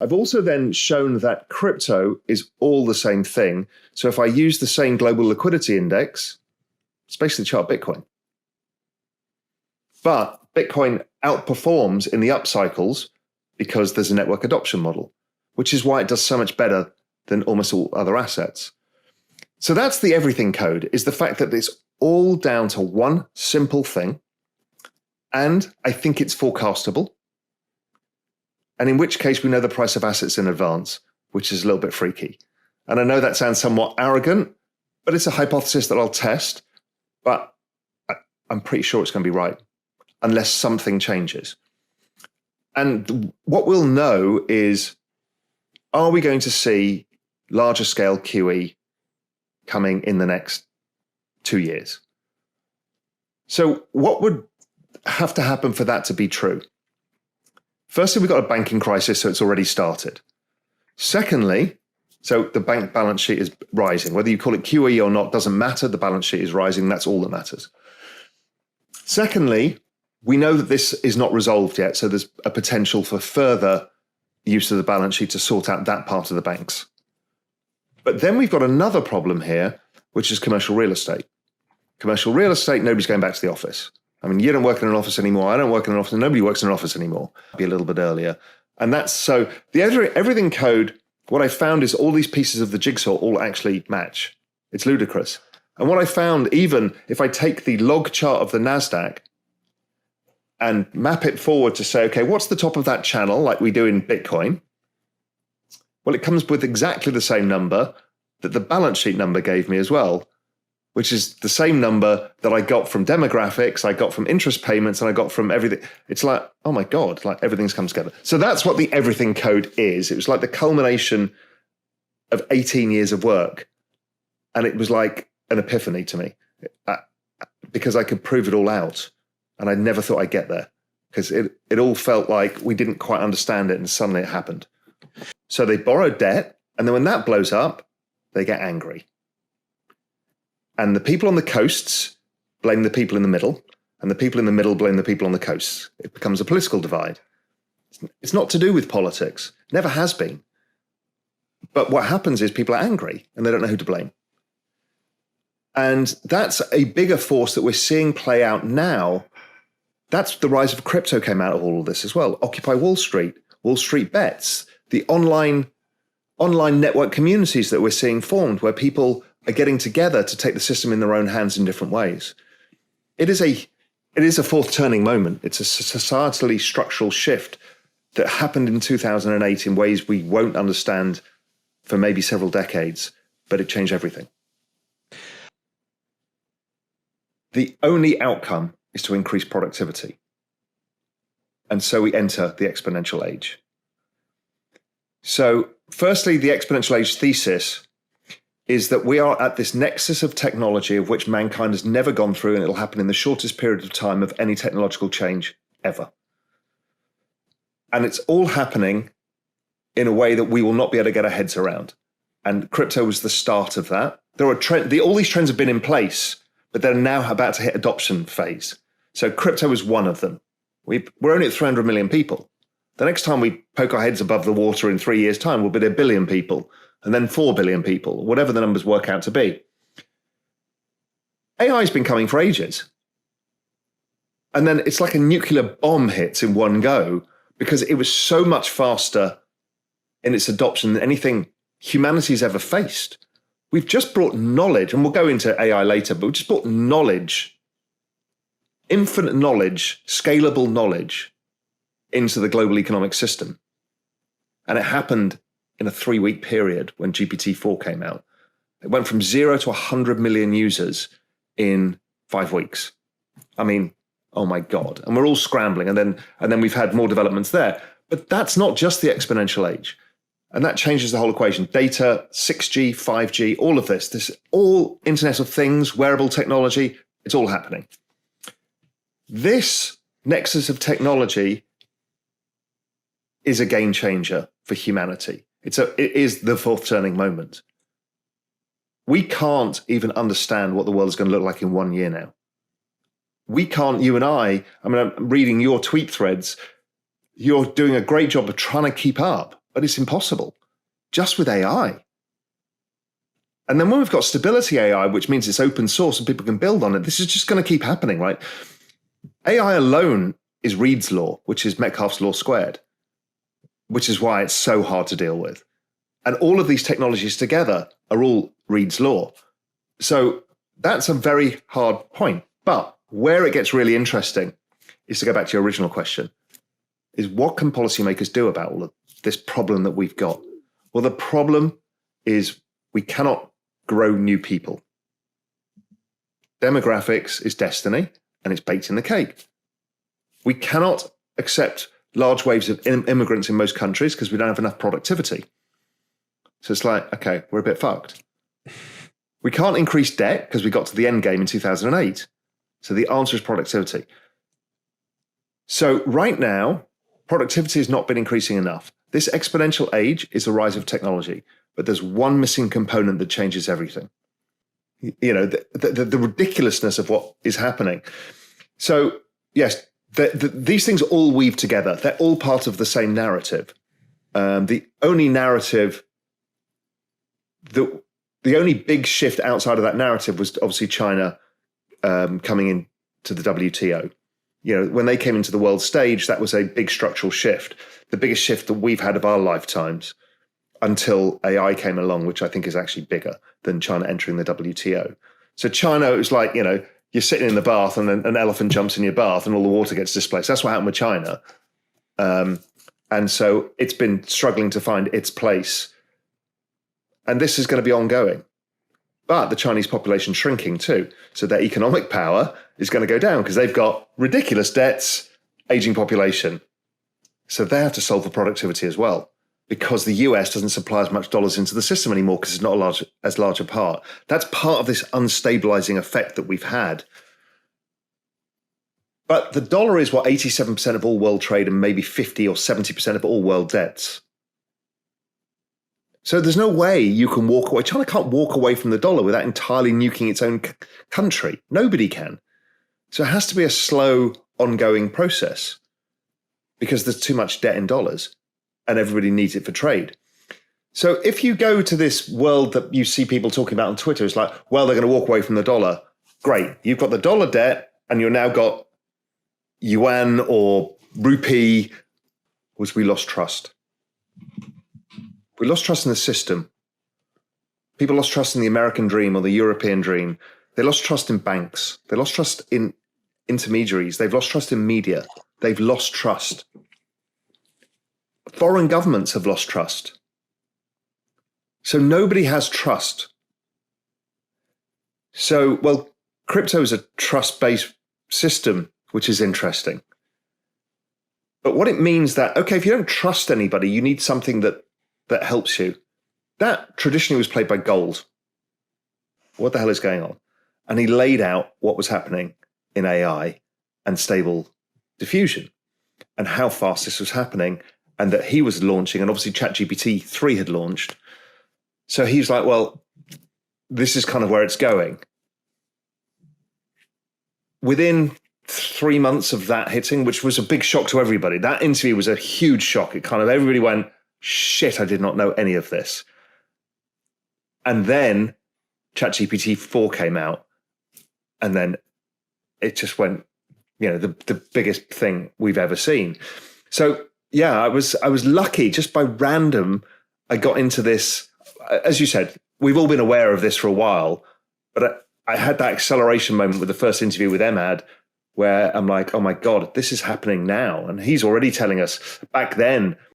I've also then shown that crypto is all the same thing. So if I use the same global liquidity index, it's basically chart Bitcoin. But Bitcoin outperforms in the up cycles because there's a network adoption model, which is why it does so much better than almost all other assets. So that's the everything code, is the fact that it's all down to one simple thing. And I think it's forecastable. And in which case we know the price of assets in advance, which is a little bit freaky. And I know that sounds somewhat arrogant, but it's a hypothesis that I'll test. But I'm pretty sure it's going to be right, unless something changes. And what we'll know is, are we going to see larger scale QE coming in the next 2 years? So what would have to happen for that to be true? Firstly, we've got a banking crisis, so it's already started. Secondly, so the bank balance sheet is rising. Whether you call it QE or not doesn't matter. The balance sheet is rising. That's all that matters. Secondly, we know that this is not resolved yet, so there's a potential for further use of the balance sheet to sort out that part of the banks. But then we've got another problem here, which is commercial real estate. Commercial real estate, nobody's going back to the office. I mean, you don't work in an office anymore. I don't work in an office. And nobody works in an office anymore. Be a little bit earlier. And that's so the everything code, what I found is all these pieces of the jigsaw all actually match. It's ludicrous. And what I found, even if I take the log chart of the NASDAQ and map it forward to say, okay, what's the top of that channel like we do in Bitcoin? Well, it comes with exactly the same number that the balance sheet number gave me as well, which is the same number that I got from demographics, I got from interest payments, and I got from everything. It's like, oh my God, like everything's come together. So that's what the everything code is. It was like the culmination of 18 years of work. And it was like an epiphany to me because I could prove it all out. And I never thought I'd get there because it all felt like we didn't quite understand it and suddenly it happened. So they borrowed debt, and then when that blows up, they get angry. And the people on the coasts blame the people in the middle, and the people in the middle blame the people on the coasts. It becomes a political divide. It's not to do with politics, never has been. But what happens is people are angry and they don't know who to blame. And that's a bigger force that we're seeing play out now. That's the rise of crypto came out of all of this as well. Occupy Wall Street Bets, the online network communities that we're seeing formed where people are getting together to take the system in their own hands in different ways. It is a fourth turning moment. It's a societally structural shift that happened in 2008 in ways we won't understand for maybe several decades, but it changed everything. The only outcome is to increase productivity. And so we enter the exponential age. So firstly, the exponential age thesis is that we are at this nexus of technology of which mankind has never gone through, and it'll happen in the shortest period of time of any technological change ever. And it's all happening in a way that we will not be able to get our heads around. And crypto was the start of that. All these trends have been in place, but they're now about to hit adoption phase. So crypto is one of them. We're only at 300 million people. The next time we poke our heads above the water in 3 years' time, we'll be at 1 billion people, and then 4 billion people, whatever the numbers work out to be. AI has been coming for ages. And then it's like a nuclear bomb hits in one go because it was so much faster in its adoption than anything humanity's ever faced. We've just brought knowledge, and we'll go into AI later, but we've just brought knowledge, infinite knowledge, scalable knowledge into the global economic system. And it happened in a 3-week period when GPT-4 came out. It went from 0 to 100 million users in 5 weeks. I mean, oh my God. And we're all scrambling. And then we've had more developments there. But that's not just the exponential age. And that changes the whole equation. Data, 6G, 5G, all of this all Internet of Things, wearable technology, it's all happening. This nexus of technology is a game changer for humanity. It is the fourth turning moment. We can't even understand what the world is going to look like in 1 year now. We can't, you and I'm reading your tweet threads. You're doing a great job of trying to keep up. but it's impossible just with AI. And then when we've got stability AI, which means it's open source and people can build on it, this is just going to keep happening, right? AI alone is Reed's law, which is Metcalfe's law squared, which is why it's so hard to deal with. And all of these technologies together are all Reed's law. So that's a very hard point. But where it gets really interesting is to go back to your original question, is what can policymakers do about all of this problem that we've got? Well, the problem is we cannot grow new people. Demographics is destiny, and it's baked in the cake. We cannot accept large waves of immigrants in most countries because we don't have enough productivity. So it's like, okay, we're a bit fucked. We can't increase debt because we got to the end game in 2008. So the answer is productivity. So right now, productivity has not been increasing enough. This exponential age is the rise of technology, but there's one missing component that changes everything. You know, the ridiculousness of what is happening. So yes, these things all weave together. They're all part of the same narrative. The only narrative, the only big shift outside of that narrative was obviously China coming into the WTO. You know, when they came into the world stage, that was a big structural shift, the biggest shift that we've had of our lifetimes until AI came along, which I think is actually bigger than China entering the WTO. So China, it was like, you know, you're sitting in the bath and an elephant jumps in your bath and all the water gets displaced. That's what happened with China. And so it's been struggling to find its place. And this is going to be ongoing. But the Chinese population shrinking too. So their economic power is going to go down because they've got ridiculous debts, aging population. So they have to solve for productivity as well, because the US doesn't supply as much dollars into the system anymore because it's not as large a part. That's part of this unstabilizing effect that we've had. But the dollar is what, 87% of all world trade and maybe 50 or 70% of all world debts. So there's no way you can walk away. China can't walk away from the dollar without entirely nuking its own country. Nobody can. So it has to be a slow, ongoing process because there's too much debt in dollars and everybody needs it for trade. So if you go to this world that you see people talking about on Twitter, it's like, well, they're going to walk away from the dollar. Great. You've got the dollar debt and you've now got yuan or rupee. Was we lost trust? We lost trust in the system. People lost trust in the American dream or the European dream. They lost trust in banks. They lost trust in intermediaries. They've lost trust in media. They've lost trust. Foreign governments have lost trust. So nobody has trust. So, well, crypto is a trust-based system, which is interesting. But what it means that, okay, if you don't trust anybody, you need something that helps you. That traditionally was played by gold. What the hell is going on? And he laid out what was happening in AI and stable diffusion and how fast this was happening and that he was launching, and obviously ChatGPT 3 had launched. So he's like, well, this is kind of where it's going. Within 3 months of that hitting, which was a big shock to everybody, that interview was a huge shock. It kind of, everybody went, shit, I did not know any of this. And then ChatGPT 4 came out, and then it just went, you know, the biggest thing we've ever seen. So yeah, I was lucky. Just by random, I got into this. As you said, we've all been aware of this for a while, but I had that acceleration moment with the first interview with Emad, where I'm like, oh my God, this is happening now. And he's already telling us back then,